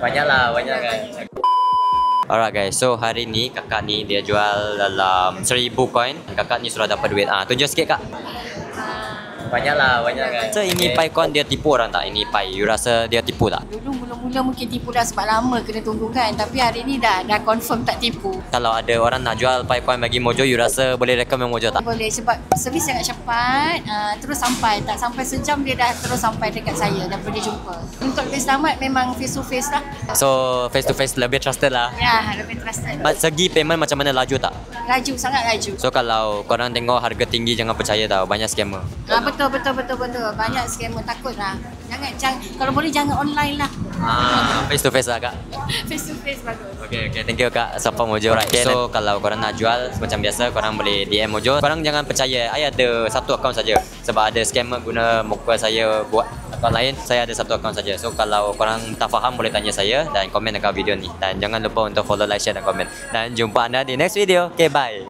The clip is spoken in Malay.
Banyak lah, banyak kan. Alright guys, so hari ni kakak ni dia jual dalam 1000 coin. Kakak ni sudah dapat duit. Tunjuk sikit kak. Banyak lah, banyak kan. So ini pai coin dia tipu orang tak? Ini pai, you rasa dia tipu tak? Dulu mula-mula mungkin tipu dah sebab lama kena tunggu kan. Tapi hari ni dah confirm tak tipu. Kalau ada orang nak jual pai coin bagi Mojo, you rasa boleh recommend Mojo tak? Boleh sebab servis sangat cepat. Terus sampai, tak sampai sejam dia dah terus sampai dekat saya. Dah boleh jumpa. Untuk lebih selamat memang face to face lah. So face to face lebih trusted lah. Ya, lebih trusted. Segi payment macam mana, laju tak? Laju, sangat laju. So kalau korang tengok harga tinggi jangan percaya tau, banyak scammer. Betul. Banyak scammer, takut lah. Jangan, kalau boleh jangan online lah. Face to face lah kak. Face to face bagus. Okay, thank you kak. Support Mojo. Okay, so kalau korang nak jual macam biasa, korang boleh DM Mojo. Korang jangan percaya, I ada satu akaun saja. Sebab ada scammer guna muka saya buat akaun lain. Saya ada satu akaun saja. So kalau korang tak faham boleh tanya saya dan komen dekat video ni. Dan jangan lupa untuk follow, like, share dan komen. Dan jumpa anda di next video. Okay, bye.